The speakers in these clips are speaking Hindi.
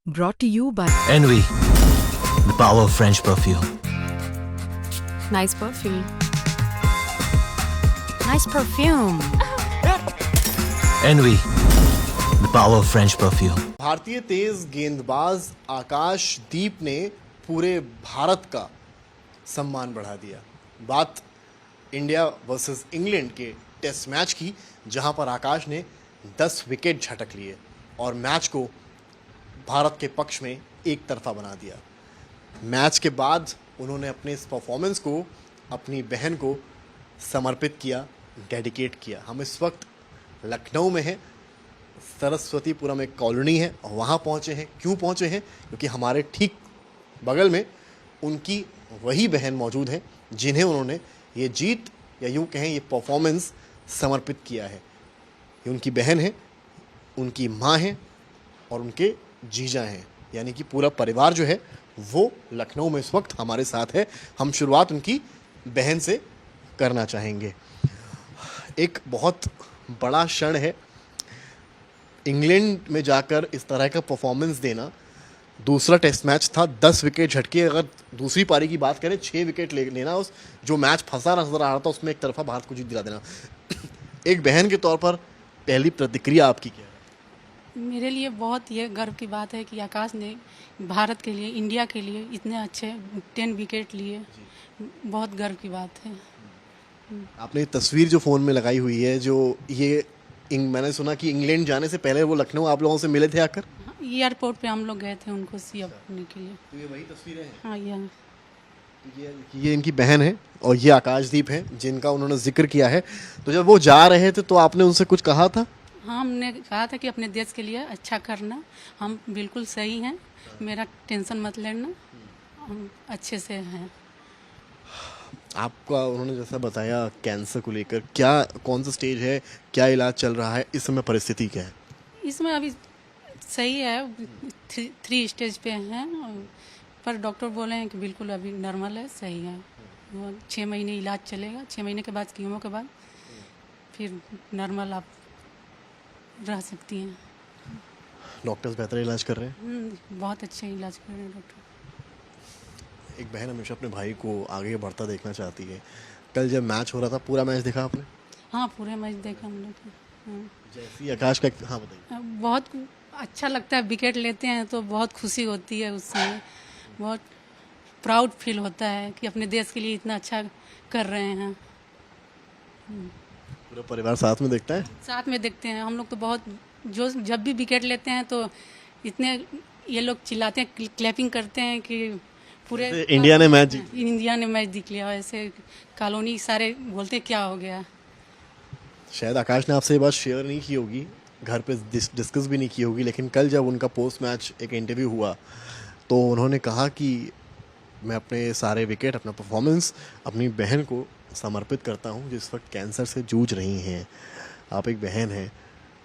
Brought to you by Envy, the power of French perfume. Nice perfume. Nice perfume. Envy, the power of French perfume. भारतीय तेज गेंदबाज आकाशदीप ने पूरे भारत का सम्मान बढ़ा दिया। बात इंडिया वर्सेस इंग्लैंड के टेस्ट मैच की, जहां पर आकाश ने 10 विकेट झटक लिए और मैच को भारत के पक्ष में एक तरफा बना दिया। मैच के बाद उन्होंने अपने इस परफॉर्मेंस को अपनी बहन को समर्पित किया, डेडिकेट किया। हम इस वक्त लखनऊ में हैं, सरस्वतीपुरम एक कॉलोनी है, वहाँ पहुँचे हैं। क्यों पहुँचे हैं? क्योंकि हमारे ठीक बगल में उनकी वही बहन मौजूद है जिन्हें उन्होंने ये जीत या यूँ कहें ये परफॉर्मेंस समर्पित किया है। ये उनकी बहन है, उनकी माँ है और उनके जीजा हैं, यानी कि पूरा परिवार जो है वो लखनऊ में इस वक्त हमारे साथ है। हम शुरुआत उनकी बहन से करना चाहेंगे। एक बहुत बड़ा क्षण है इंग्लैंड में जाकर इस तरह का परफॉर्मेंस देना। दूसरा टेस्ट मैच था, 10 विकेट झटके। अगर दूसरी पारी की बात करें, 6 विकेट लेना, उस जो मैच फंसा नजर आ रहा था उसमें एक तरफा भारत को जीत दिला देना। एक बहन के तौर पर पहली प्रतिक्रिया आपकी क्या है? मेरे लिए बहुत ये गर्व की बात है कि आकाश ने भारत के लिए, इंडिया के लिए इतने अच्छे 10 विकेट लिए। बहुत गर्व की बात है। आपने तस्वीर जो फ़ोन में लगाई हुई है, जो ये मैंने सुना कि इंग्लैंड जाने से पहले वो लखनऊ आप लोगों से मिले थे आकर? एयरपोर्ट पे हम लोग गए थे उनको सी अप करने के लिए। तो ये वही तस्वीरें हैं? हाँ, ये इनकी बहन है और ये आकाशदीप है जिनका उन्होंने जिक्र किया है। तो जब वो जा रहे थे तो आपने उनसे कुछ कहा था? हाँ, हमने कहा था कि अपने देश के लिए अच्छा करना, हम बिल्कुल सही हैं, मेरा टेंशन मत लेना, हम अच्छे से हैं। आपका उन्होंने जैसा बताया कैंसर को लेकर, क्या कौन सा स्टेज है, क्या इलाज चल रहा है, इस समय परिस्थिति क्या है? इसमें अभी सही है, 3 स्टेज पे हैं, पर डॉक्टर बोले हैं कि बिल्कुल अभी नॉर्मल है, सही है। वो 6 महीने इलाज चलेगा, 6 महीने के बाद कीमो के बाद फिर नॉर्मल आप रह सकती हैं। डॉक्टर्स बेहतर इलाज कर रहे हैं? बहुत अच्छे इलाज कर रहे हैं डॉक्टर। एक बहन हमेशा अपने भाई को आगे बढ़ता देखना चाहती है। कल जब मैच हो रहा था, पूरा मैच देखा आपने? हाँ, पूरे मैच देखा हम लोग। हाँ, जैसी आकाश का, हाँ बताइए। बहुत अच्छा लगता है, विकेट लेते हैं तो बहुत खुशी होती है, उससे बहुत प्राउड फील होता है कि अपने देश के लिए इतना अच्छा कर रहे हैं। पूरा परिवार साथ में देखता है? साथ में देखते हैं हम लोग तो बहुत, जो जब भी विकेट लेते हैं तो इतने ये लोग चिल्लाते हैं, क्लैपिंग करते हैं कि पूरे इंडिया ने मैच जीत लिया। इंडिया ने मैच जीत लिया। ऐसे कॉलोनी सारे बोलते क्या हो गया। शायद आकाश ने आपसे ये बात शेयर नहीं की होगी, घर पे डिस्कस भी नहीं की होगी, लेकिन कल जब उनका पोस्ट मैच एक इंटरव्यू हुआ तो उन्होंने कहा कि मैं अपने सारे विकेट, अपना परफॉर्मेंस अपनी बहन को समर्पित करता हूं जिस वक्त कैंसर से जूझ रही हैं। आप एक बहन हैं,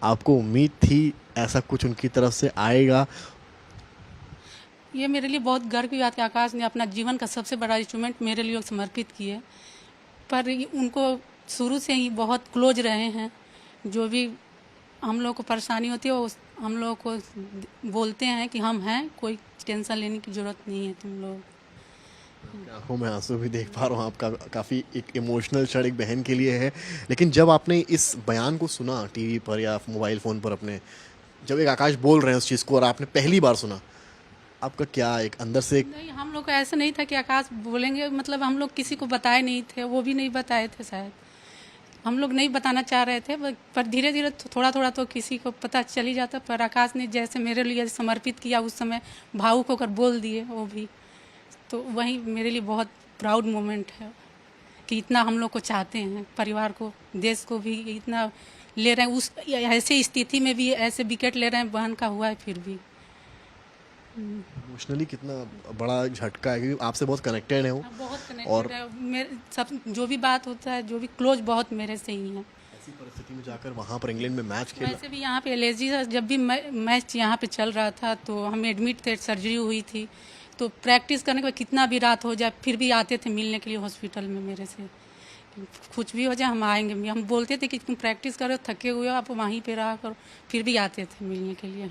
आपको उम्मीद थी ऐसा कुछ उनकी तरफ से आएगा? ये मेरे लिए बहुत गर्व की बात है। आकाश ने अपना जीवन का सबसे बड़ा इंस्ट्रूमेंट मेरे लिए समर्पित किए, पर उनको शुरू से ही बहुत क्लोज रहे हैं। जो भी हम लोग को परेशानी होती है वो हम लोग को बोलते हैं कि हम हैं, कोई टेंशन लेने की ज़रूरत नहीं है तुम लोग। आंखों में आंसू भी देख पा रहा हूँ आपका, काफ़ी एक इमोशनल क्षण एक बहन के लिए है। लेकिन जब आपने इस बयान को सुना टीवी पर या मोबाइल फ़ोन पर अपने, जब एक आकाश बोल रहे हैं उस चीज़ को और आपने पहली बार सुना, आपका क्या एक अंदर से नहीं, हम लोग को ऐसा नहीं था कि आकाश बोलेंगे, मतलब हम लोग किसी को बताए नहीं थे, वो भी नहीं बताए थे, शायद हम लोग नहीं बताना चाह रहे थे, पर धीरे धीरे थोड़ा थोड़ा तो किसी को पता चल ही जाता। पर आकाश ने जैसे मेरे लिए समर्पित किया, उस समय भावुक होकर बोल दिए वो भी, तो वही मेरे लिए बहुत प्राउड मोमेंट है कि इतना हम लोग को चाहते हैं, परिवार को, देश को भी इतना ले रहे हैं। उस ऐसे स्थिति में भी ऐसे विकेट ले रहे हैं, बहन का हुआ है फिर भी। इमोशनली कितना बड़ा झटका है, क्योंकि आपसे बहुत कनेक्टेड है वो। बहुत कनेक्टेड और है मेरे, सब जो भी बात होता है, जो भी क्लोज बहुत मेरे से ही है। ऐसी परिस्थिति में जाकर वहाँ पर इंग्लैंड में मैच खेला। वैसे भी यहाँ पे एलर्जी, जब भी मैच यहाँ पे चल रहा था तो हम एडमिट थे, सर्जरी हुई थी, तो प्रैक्टिस करने के बाद कितना भी रात हो जाए फिर भी आते थे मिलने के लिए हॉस्पिटल में मेरे से। कुछ भी हो जाए हम आएंगे, हम बोलते थे कि तुम प्रैक्टिस करो, थके हुए हो आप वहीं पे रहा करो, फिर भी आते थे मिलने के लिए।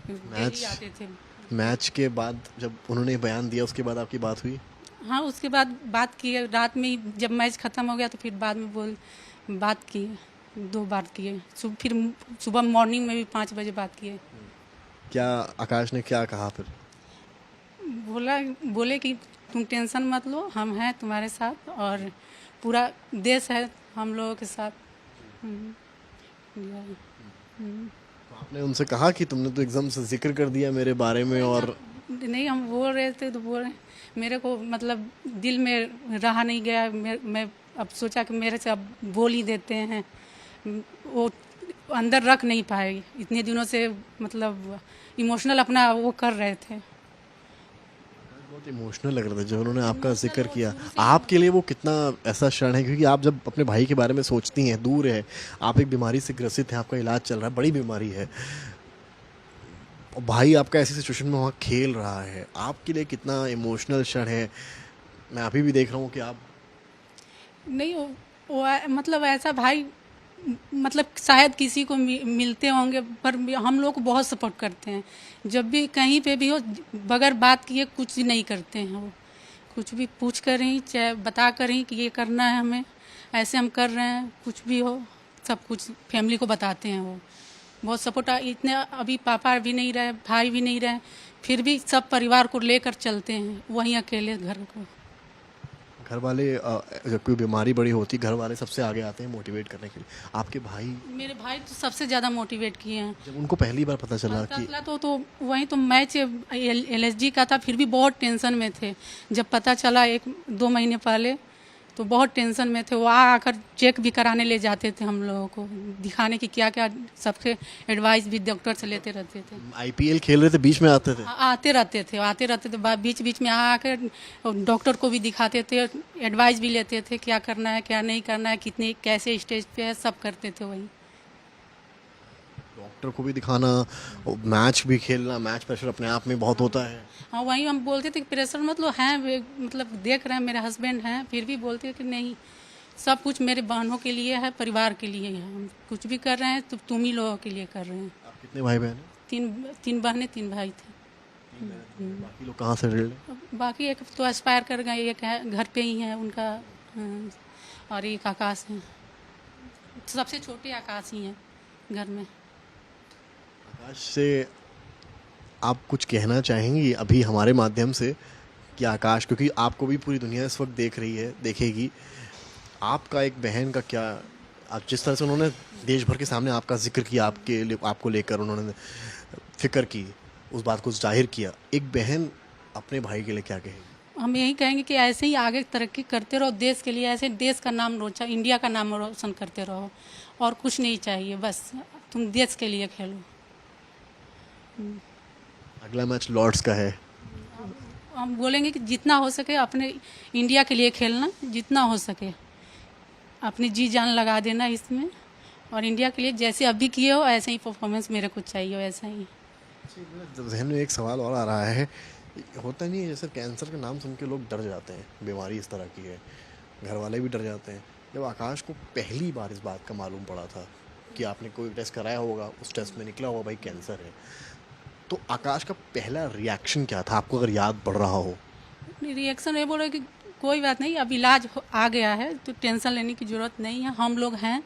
डेली आते थे। मैच के बाद जब उन्होंने बयान दिया उसके बाद आपकी बात हुई? हाँ, उसके बाद बात किए रात में ही, जब मैच ख़त्म हो गया तो फिर बाद में बात किए, 2 बार किए। फिर सुबह मॉर्निंग में भी 5 बजे बात किए। क्या आकाश ने क्या कहा फिर? बोले कि तुम टेंशन मत लो, हम हैं तुम्हारे साथ और पूरा देश है हम लोगों के साथ। आपने उनसे कहा कि तुमने तो एकदम से जिक्र कर दिया मेरे बारे में? और नहीं, हम बोल रहे थे तो बोल रहे, मेरे को मतलब दिल में रहा नहीं गया। मैं अब सोचा कि मेरे से अब बोल ही देते हैं। वो अंदर रख नहीं पाए, इतने दिनों से मतलब इमोशनल अपना वो कर रहे थे। बहुत इमोशनल लग रहा था जब उन्होंने आपका जिक्र किया। आपके लिए वो कितना ऐसा क्षण है, क्योंकि आप जब अपने भाई के बारे में सोचती हैं, दूर है, आप एक बीमारी से ग्रसित हैं, आपका इलाज चल रहा है, बड़ी बीमारी है, और भाई आपका ऐसी सिचुएशन में वहाँ खेल रहा है, आपके लिए कितना इमोशनल क्षण है। मैं अभी भी देख रहा हूँ कि आप नहीं वो मतलब ऐसा भाई मतलब शायद किसी को मिलते होंगे, पर हम लोग को बहुत सपोर्ट करते हैं। जब भी कहीं पे भी हो, बगैर बात किए कुछ भी नहीं करते हैं। वो कुछ भी पूछ कर ही, चाहे बता कर ही कि ये करना है हमें, ऐसे हम कर रहे हैं, कुछ भी हो सब कुछ फैमिली को बताते हैं। वो बहुत सपोर्ट। इतने अभी पापा भी नहीं रहे, भाई भी नहीं रहे, फिर भी सब परिवार को लेकर चलते हैं, वहीं अकेले घर को। घर वाले जब कोई बीमारी बड़ी होती, घर वाले सबसे आगे आते हैं मोटिवेट करने के लिए। आपके भाई? मेरे भाई तो सबसे ज़्यादा मोटिवेट किए हैं। जब उनको पहली बार पता चला कि तो वहीं तो मैच LSG का था, फिर भी बहुत टेंशन में थे। जब पता चला 1-2 महीने पहले तो बहुत टेंशन में थे। वो आकर चेक भी कराने ले जाते थे हम लोगों को, दिखाने की क्या क्या, सबसे एडवाइस भी डॉक्टर से लेते रहते थे। IPL खेल रहे थे, बीच में आते थे? आते रहते थे बीच बीच में आकर डॉक्टर को भी दिखाते थे, एडवाइस भी लेते थे, क्या करना है क्या नहीं करना है, कितने कैसे स्टेज पे है, सब करते थे वही। डॉक्टर को भी दिखाना, मैच भी खेलना, मैच प्रेशर अपने आप में बहुत होता है। हाँ, वही हम बोलते थे कि प्रेशर मतलब हैं, मतलब देख रहे हैं मेरे हस्बैंड हैं, फिर भी बोलते हैं कि नहीं, सब कुछ मेरे बहनों के लिए है, परिवार के लिए है, हम कुछ भी कर रहे हैं तो तुम ही लोगों के लिए कर रहे हैं। आप कितने भाई बहन हैं? 3 बहनें 3 भाई थे। बाकी लोग कहाँ से रिलेटेड हैं? बाकी एक तो एस्पायर कर गए, एक है घर पे ही है उनका, और एक आकाश है, सबसे छोटे आकाश ही हैं घर में। आकाश से आप कुछ कहना चाहेंगी अभी हमारे माध्यम से कि आकाश, क्योंकि आपको भी पूरी दुनिया इस वक्त देख रही है, देखेगी, आपका एक बहन का क्या, आप जिस तरह से उन्होंने देश भर के सामने आपका जिक्र किया, आपको लेकर उन्होंने फिक्र की, उस बात को जाहिर किया, एक बहन अपने भाई के लिए क्या कहेगी? हम यही कहेंगे कि ऐसे ही आगे तरक्की करते रहो देश के लिए, ऐसे देश का नाम रोशन, इंडिया का नाम रोशन करते रहो, और कुछ नहीं चाहिए, बस तुम देश के लिए खेलो। अगला मैच लॉर्ड्स का है। हम बोलेंगे कि जितना हो सके अपने इंडिया के लिए खेलना, जितना हो सके अपनी जी जान लगा देना इसमें, और इंडिया के लिए जैसे अभी किए हो ऐसे ही परफॉर्मेंस मेरे को चाहिए, वैसा ही। जहन में एक सवाल और आ रहा है, होता नहीं है जैसे कैंसर का नाम सुन के लोग डर जाते हैं, बीमारी इस तरह की है, घर वाले भी डर जाते हैं। जब आकाश को पहली बार इस बात का मालूम पड़ा था कि आपने कोई टेस्ट कराया होगा, उस टेस्ट में निकला होगा भाई कैंसर है, तो आकाश का पहला रिएक्शन क्या था, आपको अगर याद पड़ रहा हो? रिएक्शन ये बोल रहे कि कोई बात नहीं, अब इलाज आ गया है तो टेंशन लेने की ज़रूरत नहीं है, हम लोग हैं,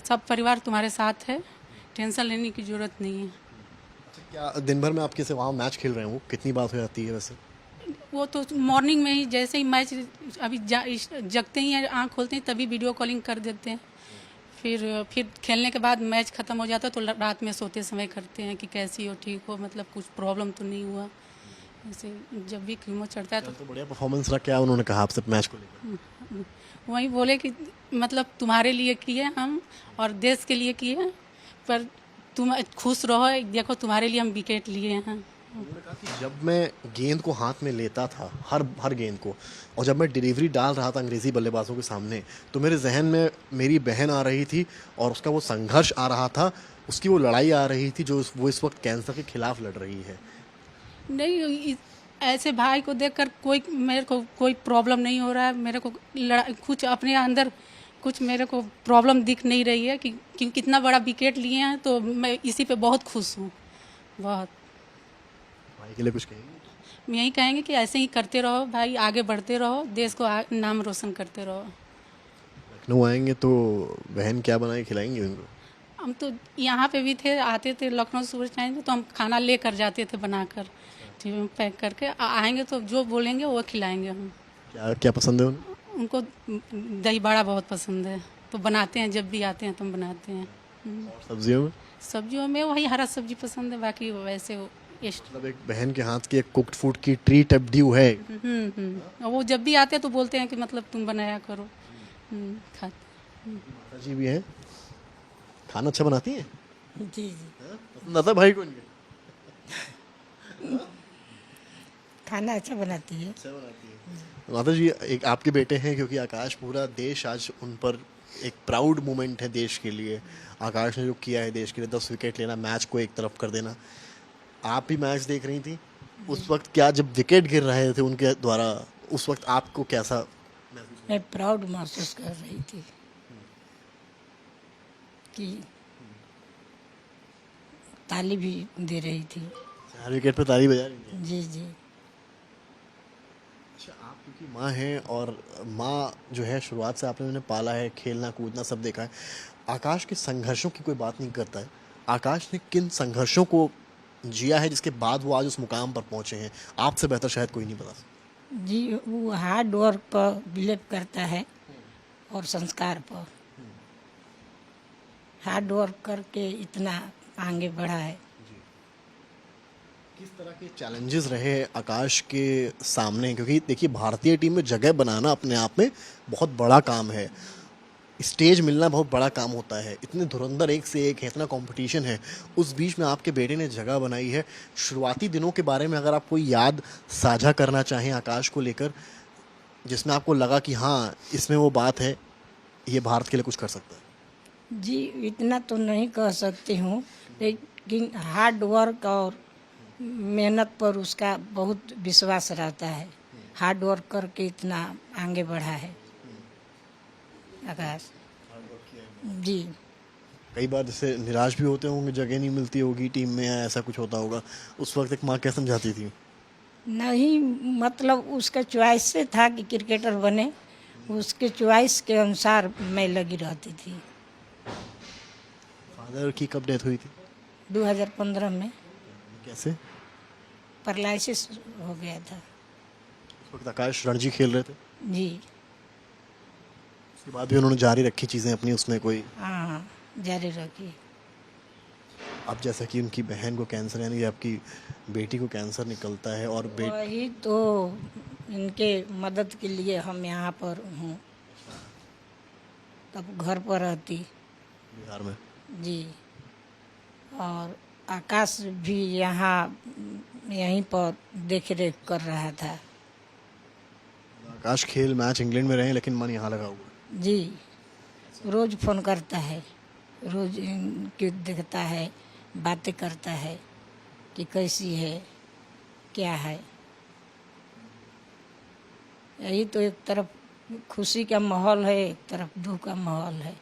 सब परिवार तुम्हारे साथ है, टेंशन लेने की ज़रूरत नहीं है। क्या दिन भर में आप कैसे वहाँ मैच खेल रहे हो, कितनी बात हो जाती है वैसे? वो तो मॉर्निंग में ही जैसे ही मैच अभी जगते ही आँख खोलते हैं तभी वीडियो कॉलिंग कर देते हैं, फिर खेलने के बाद मैच ख़त्म हो जाता है तो रात में सोते समय करते हैं कि कैसी हो, ठीक हो, मतलब कुछ प्रॉब्लम तो नहीं हुआ। ऐसे जब भी कीमो चढ़ता है तो बढ़िया परफॉर्मेंस रहा, क्या उन्होंने कहा आपसे मैच को लेकर? वही बोले कि मतलब तुम्हारे लिए किए हम और देश के लिए किए, पर तुम खुश रहो, देखो तुम्हारे लिए हम विकेट लिए हैं। उन्होंने कहा कि जब मैं गेंद को हाथ में लेता था, हर गेंद को, और जब मैं डिलीवरी डाल रहा था अंग्रेज़ी बल्लेबाजों के सामने, तो मेरे जहन में मेरी बहन आ रही थी और उसका वो संघर्ष आ रहा था, उसकी वो लड़ाई आ रही थी जो वो इस वक्त कैंसर के खिलाफ लड़ रही है। नहीं, ऐसे भाई को देखकर मेरे को कोई प्रॉब्लम नहीं हो रहा है, मेरे को कुछ अपने अंदर कुछ मेरे को प्रॉब्लम दिख नहीं रही है कि कितना बड़ा विकेट लिए हैं, तो मैं इसी पे बहुत खुश हूँ, बहुत। भाई के लिए कुछ कहेंगे? हम यही कहेंगे कि ऐसे ही करते रहो भाई, आगे बढ़ते रहो, देश को नाम रोशन करते रहो। लखनऊ आएंगे तो बहन क्या बना के खिलाएंगे उनको? हम तो यहाँ पे भी थे, आते थे लखनऊ सुबह टाइम तो हम खाना लेकर जाते थे बनाकर, टीवी में पैक करके आएंगे तो जो बोलेंगे वो खिलाएंगे हम। क्या क्या पसंद है उन्हें? उनको दही बड़ा बहुत पसंद है, तो बनाते हैं, जब भी आते हैं तो हम बनाते हैं। और सब्जियों में? सब्जियों में वही हरा सब्जी पसंद है, बाकी वैसे वो मतलब एक बहन के हाथ की एक कुक्ड फूड की ट्रीट अब ड्यू है। और वो जब भी आते हैं तो बोलते हैं कि मतलब तुम बनाया करो। खाते। माता जी भी हैं, खाना अच्छा बनाती हैं? जी जी, पसंद आता है भाई को इनके? खाना अच्छा बनाती है। अच्छा बनाती है। माता जी, एक आपके बेटे हैं, क्योंकि आकाश, पूरा देश आज उन पर एक प्राउड मोमेंट है देश के लिए। आकाश ने जो किया है देश के लिए, 10 विकेट लेना, मैच को एक तरफ कर देना। आप भी मैच देख रही थी उस वक्त, क्या जब विकेट गिर रहे थे उनके द्वारा, उस वक्त आपको कैसा महसूस? मैं प्राउड महसूस कर रही थी कि ताली भी दे रही थी। 4 विकेट पे ताली बजा रही थी? जी जी। अच्छा, आप क्योंकि माँ हैं, और माँ जो है शुरुआत से आपने उन्हें पाला है, खेलना कूदना सब देखा है। आकाश के संघर्षों की कोई बात नहीं करता है। आकाश ने किन संघर्षों को जिया है जिसके बाद वो आज उस मुकाम पर पहुंचे हैं? आपसे बेहतर शायद कोई नहीं बता सकता। जी, वो हार्ड वर्क पर बिलीव करता है और संस्कार पर। हार्ड वर्क करके इतना आगे बढ़ा है। किस तरह के चैलेंजेस रहे आकाश के सामने? क्योंकि देखिए, भारतीय टीम में जगह बनाना अपने आप में बहुत बड़ा काम है, स्टेज मिलना बहुत बड़ा काम होता है। इतने धुरंधर एक से एक है, इतना कंपटीशन है, उस बीच में आपके बेटे ने जगह बनाई है। शुरुआती दिनों के बारे में अगर आप कोई याद साझा करना चाहें आकाश को लेकर, जिसमें आपको लगा कि हाँ, इसमें वो बात है, ये भारत के लिए कुछ कर सकता है। जी, इतना तो नहीं कह सकती हूँ, लेकिन हार्ड वर्क और मेहनत पर उसका बहुत विश्वास रहता है। हार्ड वर्क करके इतना आगे बढ़ा है आकाश। जी। कई बार जैसे निराश भी होते होंगे, जगह नहीं मिलती होगी टीम में, या ऐसा कुछ होता होगा, उस वक्त एक माँ क्या समझाती थी? नहीं, मतलब उसका चॉइस से था कि क्रिकेटर बने, उसके चॉइस के अनुसार मैं लगी रहती थी। फादर की कब डेथ हुई थी? 2015 में कैसे? पैरालिसिस हो गया था। उस वक्त आकाश रणजी खेल रहे थे? जी उसके बाद भी उन्होंने जारी रखी चीज़ें अपनी, उसमें कोई? हाँ, जारी रखी। अब जैसा कि उनकी बहन को कैंसर, यानी कि आपकी बेटी को कैंसर निकलता है, और वही तो इनके मदद के लिए हम यहाँ पर हूँ, तब घर पर रहती। बिहार में? जी। और आकाश भी यहाँ यहीं पर देख रेख कर रहा था। आकाश खेल मैच इंग्लैंड में रहे, लेकिन मन यहाँ लगा हुआ है। जी, रोज फोन करता है, रोज इनके देखता है, बातें करता है कि कैसी है, क्या है। यही तो एक तरफ खुशी का माहौल है, एक तरफ दुख का माहौल है।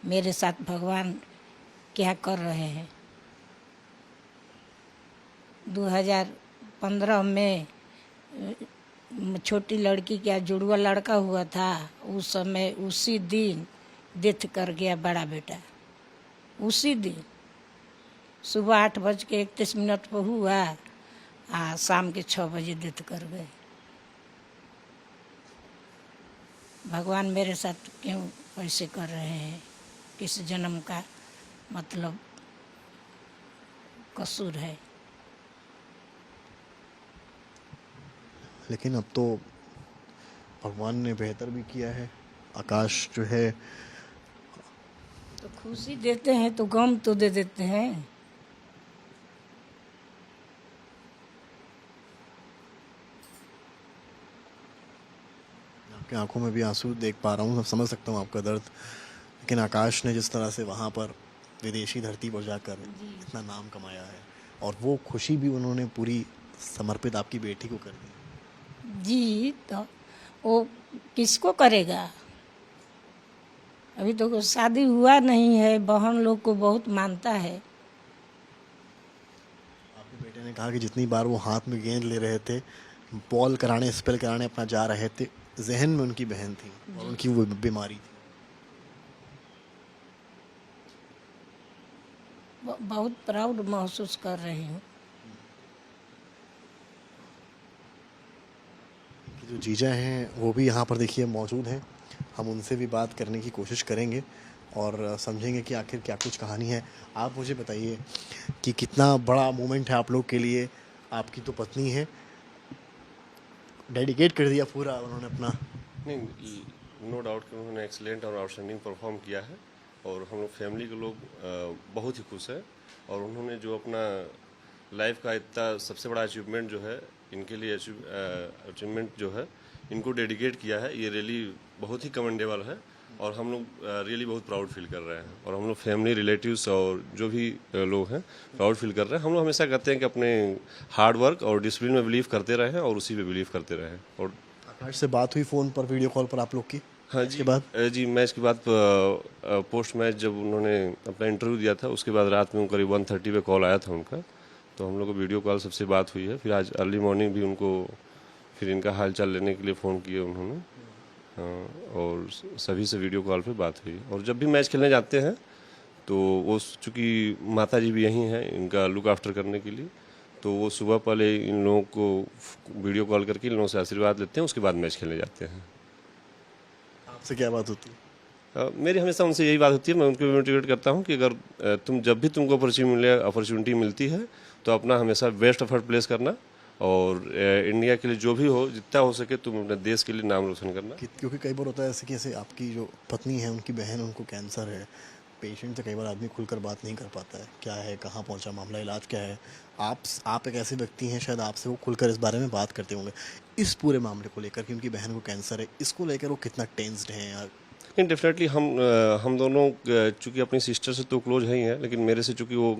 मेरे साथ भगवान क्या कर रहे हैं। 2015 में छोटी लड़की का जुड़वा लड़का हुआ था, उस समय उसी दिन डेथ कर गया बड़ा बेटा। उसी दिन सुबह 8:31 पर हुआ, शाम के 6 बजे डेथ कर गए। भगवान मेरे साथ क्यों ऐसे कर रहे हैं? किस जन्म का मतलब कसूर है? लेकिन अब तो भगवान ने बेहतर भी किया है। आकाश जो है, तो खुशी देते हैं तो गम तो दे देते हैं। आपकी आंखों में भी आंसू देख पा रहा हूँ, समझ सकता हूँ आपका दर्द। लेकिन आकाश ने जिस तरह से वहाँ पर विदेशी धरती पर जाकर इतना नाम कमाया है, और वो खुशी भी उन्होंने पूरी समर्पित आपकी बेटी को कर दी। जी, तो वो किसको करेगा? अभी तो शादी हुआ नहीं है, बहन लोग को बहुत मानता है। आपके बेटे मैंने कहा कि जितनी बार वो हाथ में गेंद ले रहे थे, बॉल कराने, स्पेल कराने अपना जा रहे थे, जहन में उनकी बहन थी और उनकी वो बीमारी थी। बहुत प्राउड महसूस कर रही हूँ। जो जीजा हैं वो भी यहाँ पर देखिए मौजूद हैं, हम उनसे भी बात करने की कोशिश करेंगे और समझेंगे कि आखिर क्या कुछ कहानी है। आप मुझे बताइए कि कितना बड़ा मोमेंट है आप लोग के लिए। आपकी तो पत्नी है, डेडिकेट कर दिया पूरा उन्होंने अपना। नहीं, नो डाउट कि उन्होंने एक्सीलेंट और आउटस्टैंडिंग परफॉर्म किया है और हम लोग फैमिली के लोग बहुत ही खुश हैं। और उन्होंने जो अपना लाइफ का इतना सबसे बड़ा अचीवमेंट जो है इनके लिए अचीवमेंट जो है इनको डेडिकेट किया है, ये रियली बहुत ही कमेंडेबल है और हम लोग रियली बहुत प्राउड फील कर रहे हैं। और हम लोग फैमिली, रिलेटिव्स और जो भी लोग हैं प्राउड फील कर रहे हैं। हम लोग हमेशा कहते हैं कि अपने हार्ड वर्क और डिसिप्लिन में बिलीव करते रहें और उसी पे बिलीव करते रहें। और आकाश से बात हुई फ़ोन पर, वीडियो कॉल पर आप लोग की? हाँ जी, जी मैच के बाद पोस्ट मैच जब उन्होंने अपना इंटरव्यू दिया था उसके बाद रात में करीब 1:30 पे कॉल आया था उनका, तो हम लोग को वीडियो कॉल सबसे बात हुई है। फिर आज अर्ली मॉर्निंग भी उनको फिर इनका हाल चाल लेने के लिए फ़ोन किए उन्होंने। हाँ, और सभी से वीडियो कॉल पे बात हुई। और जब भी मैच खेलने जाते हैं तो वो चूँकि माता जी भी यहीं हैं इनका लुक आफ्टर करने के लिए, तो वो सुबह पहले इन लोगों को वीडियो कॉल करके इन लोगों से आशीर्वाद लेते हैं, उसके बाद मैच खेलने जाते हैं। आपसे क्या बात होती है? मेरी हमेशा उनसे यही बात होती है, मैं उनको मोटिवेट करता हूँ कि अगर जब भी तुमको अपॉर्चुनिटी मिलती है तो अपना हमेशा बेस्ट एफर्ट प्लेस करना और इंडिया के लिए जो भी हो जितना हो सके तुम अपने देश के लिए नाम रोशन करना। क्योंकि कई बार होता है ऐसे आपकी जो पत्नी है उनकी बहन, उनको कैंसर है, पेशेंट से कई बार आदमी खुलकर बात नहीं कर पाता है, क्या है, कहाँ पहुँचा मामला, इलाज क्या है। आप एक ऐसे व्यक्ति हैं, शायद आपसे वो खुलकर इस बारे में बात करते होंगे। इस पूरे मामले को लेकर कि उनकी बहन को कैंसर है, इसको लेकर वो कितना टेंस्ड हैं? नहीं, डेफिनेटली हम दोनों चूँकि अपनी सिस्टर से तो क्लोज है ही हैं, लेकिन मेरे से चूँकि वो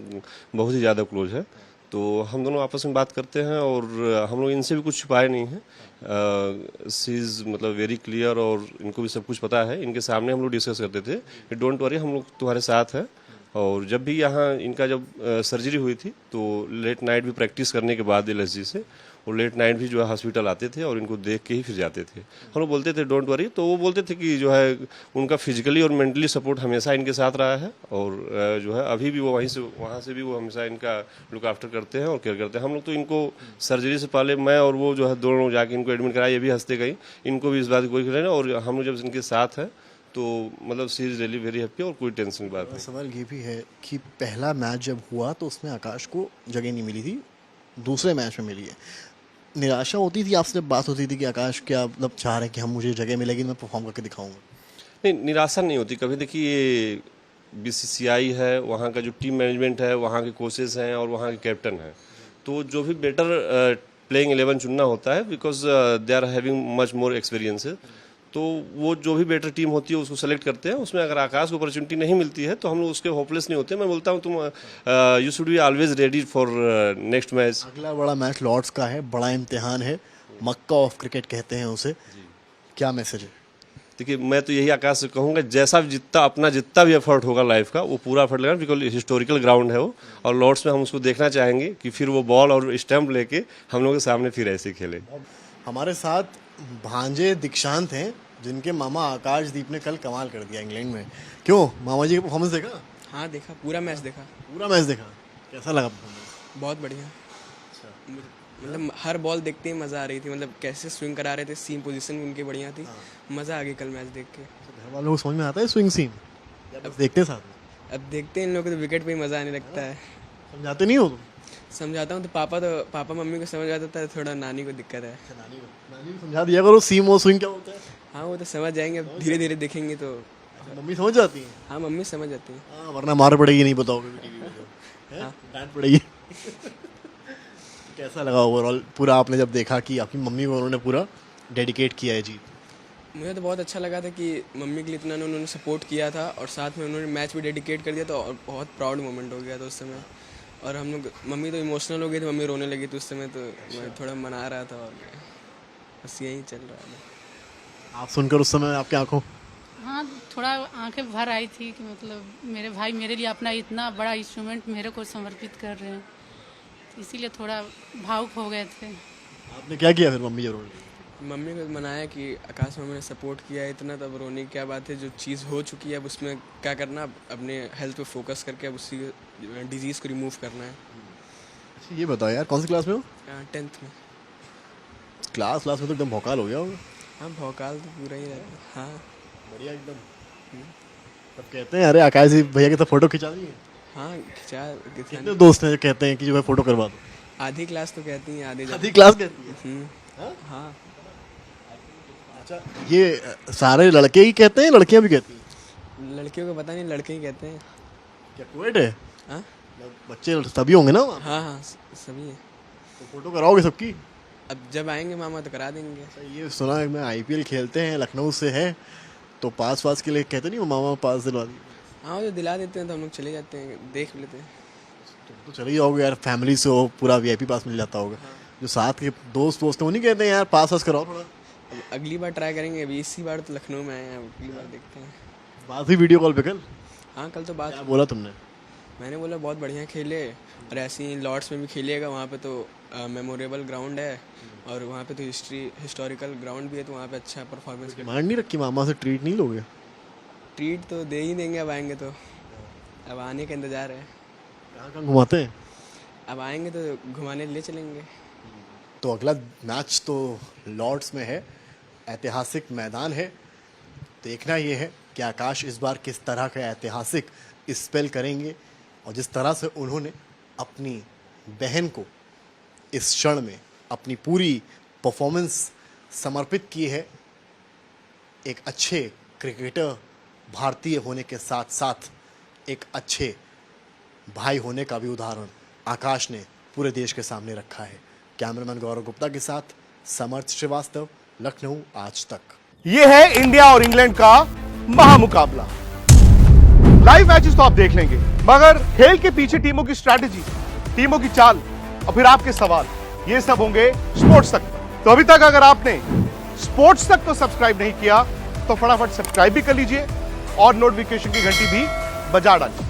बहुत ही ज़्यादा क्लोज है, तो हम दोनों आपस में बात करते हैं और हम लोग इनसे भी कुछ छुपाए नहीं हैं। सी इज़ मतलब वेरी क्लियर और इनको भी सब कुछ पता है। इनके सामने हम लोग डिस्कस करते थे कि डोंट वरी, हम लोग तुम्हारे साथ हैं। और जब भी यहाँ इनका जब सर्जरी हुई थी तो लेट नाइट भी प्रैक्टिस करने के बाद एलएसजी से वो लेट नाइट भी जो है हॉस्पिटल आते थे और इनको देख के ही फिर जाते थे। हम लोग बोलते थे डोंट वरी, तो वो बोलते थे कि जो है उनका फिजिकली और मेंटली सपोर्ट हमेशा इनके साथ रहा है और जो है अभी भी वो वहाँ से भी वो हमेशा इनका लुक आफ्टर करते हैं और केयर करते हैं। हम लोग तो इनको सर्जरी से पहले मैं और वो जो है दोनों जाके इनको एडमिट कराया, ये भी हंसते गई, इनको भी इस बात की कोई खिलाना। और हम लोग जब इनके साथ हैं तो मतलब सी इज़ रियली वेरी हैप्पी और कोई टेंशन की बात नहीं। सवाल ये भी है कि पहला मैच जब हुआ तो उसमें आकाश को जगह नहीं मिली थी, दूसरे मैच में मिली है। निराशा होती थी आपसे जब बात होती थी कि आकाश क्या मतलब चाह रहे हैं कि हम मुझे जगह मिलेगी, मैं परफॉर्म करके दिखाऊंगा? नहीं, निराशा नहीं होती कभी। देखिए ये बीसीसीआई है, वहाँ का जो टीम मैनेजमेंट है, वहाँ के कोचेस हैं और वहाँ के कैप्टन हैं, तो जो भी बेटर प्लेइंग 11 चुनना होता है because they are having much more experiences, तो वो जो भी बेटर टीम होती है उसको सेलेक्ट करते हैं। उसमें अगर आकाश को अपॉर्चुनिटी नहीं मिलती है तो हम लोग उसके होपलेस नहीं होते। मैं बोलता हूँ तुम you should be always ready for next match. अगला बड़ा मैच लॉर्ड्स का है, बड़ा इम्तिहान है, मक्का ऑफ क्रिकेट कहते हैं उसे, क्या मैसेज है? देखिए मैं तो यही आकाश से कहूँगा, जितना भी एफर्ट होगा लाइफ का वो पूरा एफर्ट लगाना, बिकॉज हिस्टोरिकल ग्राउंड है वो, और लॉर्ड्स में हम उसको देखना चाहेंगे कि फिर वो बॉल और स्टंप लेके हम लोगों के सामने फिर ऐसे खेले। हमारे साथ भांजे दीक्षांत हैं जिनके मामा आकाशदीप ने कल कमाल कर दिया इंग्लैंड में। क्यों, मामा जी का परफॉर्मेंस देखा? हाँ देखा, पूरा मैच देखा। पूरा मैच देखा, कैसा लगा परफॉर्मेंस? बहुत बढ़िया। मतलब हर बॉल देखते ही मज़ा आ रही थी, मतलब कैसे स्विंग करा रहे थे, सीम पोजीशन उनकी बढ़िया थी। मज़ा आ गई कल मैच देख के। घर वालों को समझ में आता है स्विंग सीम? अब देखते हैं साथ में? अब देखते हैं इन लोगों को तो विकेट पे ही मज़ा आने लगता है। समझाते नहीं हो तुम? समझाता हूँ तो पापा मम्मी को समझ आता था, थोड़ा नानी को दिक्कत है। नानी को समझा दिया करो सीम और स्विंग क्या होता है। हाँ वो तो समझ जाएंगे, अब धीरे धीरे देखेंगे तो। मम्मी समझ जाती है? हाँ मम्मी समझ जाती है। हाँ, वरना मार पड़ेगी नहीं बताओगे टीवी में तो, डांट पड़ेगी। कैसा लगा ओवरऑल पूरा आपने जब देखा कि आपकी मम्मी को उन्होंने पूरा डेडिकेट किया है जीत? मुझे तो बहुत अच्छा लगा था कि मम्मी के लिए इतना उन्होंने सपोर्ट किया था और साथ में उन्होंने मैच भी डेडिकेट कर दिया, तो और बहुत प्राउड मोमेंट हो गया था उस समय। और हम लोग, मम्मी तो इमोशनल हो गई थी, मम्मी रोने लगी थी उस समय, तो मैं थोड़ा मना रहा था और बस यही चल रहा था। आप सुनकर उस समय आपकी आंखों? हाँ, थोड़ा आंखें भर आई थी कि मतलब मेरे भाई मेरे लिए अपना इतना बड़ा इंस्ट्रूमेंट मेरे को समर्पित कर रहे हैं, इसीलिए थोड़ा भावुक हो गए थे। आपने क्या किया फिर मम्मी जब रोने लगी? मम्मी को मनाया कि आकाश मम्मी ने सपोर्ट किया है इतना, तब रोने की क्या बात है, जो चीज़ हो चुकी है अब उसमें क्या करना, अब अपने हेल्थ पे फोकस करके अब उसी डिजीज़ को रिमूव करना है। अच्छा ये बताओ यार, कौन सी क्लास में हो? 10th में। क्लास में तो एकदम भौकाल हो गया होगा। हाँ भौकाल तो पूरा ही रहता है। हाँ बढ़िया एकदम। सब कहते हैं अरे आकाश जी भैया की तो फोटो खिंचा दी है। हाँ खिंचा कितने दोस्त हैं जो कहते हैं कि जो है फोटो करवा दो? आधी क्लास तो कहती हैं, आधी आधी क्लास कहती है। हाँ अच्छा ये सारे लड़के ही कहते हैं, लड़कियां भी कहती हैं? लड़कियों को पता नहीं, लड़के ही कहते हैं। क्या कोएट है? हाँ बच्चे सभी होंगे ना वहाँ? हाँ हाँ सभी हैं। तो फोटो कराओगे सबकी? अब जब आएंगे मामा तो करा देंगे। ये सुना है मैं आईपीएल खेलते हैं, लखनऊ से है, तो पास के लिए कहते नहीं मामा पास दिलवा दी। हाँ जो दिला देते हैं तो हम लोग चले जाते हैं, देख लेते हैं। तो चले जाओगे यार, फैमिली से हो, पूरा वीआईपी पास मिल जाता होगा। जो साथ के दोस्त हैं वो नहीं कहते हैं यार पास कराओ थोड़ा? अब अगली बार ट्राई करेंगे, अभी इसी बार तो लखनऊ में आए हैं, अगली बार देखते हैं। बात हुई वीडियो कॉल पे कल? हाँ कल तो बात। क्या बोला तुमने? मैंने बोला बहुत बढ़िया खेले, और ऐसे ही लॉर्ड्स में भी खेलिएगा, वहाँ पे तो मेमोरेबल ग्राउंड है, और वहाँ पे तो हिस्टोरिकल ग्राउंड भी है, तो वहाँ पे अच्छा परफॉर्मेंस। डिमांड नहीं रखी मामा से, ट्रीट नहीं लोगे? ट्रीट तो दे ही देंगे, अब आएंगे तो, अब आने का इंतज़ार है। कहाँ घुमाते हैं? अब आएंगे तो घुमाने ले चलेंगे। तो अगला मैच तो लॉर्ड्स में है, ऐतिहासिक मैदान है। देखना ये है कि आकाश इस बार किस तरह का ऐतिहासिक स्पेल करेंगे, और जिस तरह से उन्होंने अपनी बहन को इस क्षण में अपनी पूरी परफॉर्मेंस समर्पित की है। एक अच्छे क्रिकेटर भारतीय होने के साथ साथ एक अच्छे भाई होने का भी उदाहरण आकाश ने पूरे देश के सामने रखा है। कैमरामैन गौरव गुप्ता के साथ समर्थ श्रीवास्तव, लखनऊ आज तक। ये है इंडिया और इंग्लैंड का महामुकाबला। लाइव मैचेस तो आप देख लेंगे, मगर खेल के पीछे टीमों की स्ट्रैटेजी, टीमों की चाल और फिर आपके सवाल, ये सब होंगे स्पोर्ट्स तक। तो अभी तक अगर आपने स्पोर्ट्स तक को सब्सक्राइब नहीं किया तो फटाफट सब्सक्राइब भी कर लीजिए और नोटिफिकेशन की घंटी भी बजा डालिए।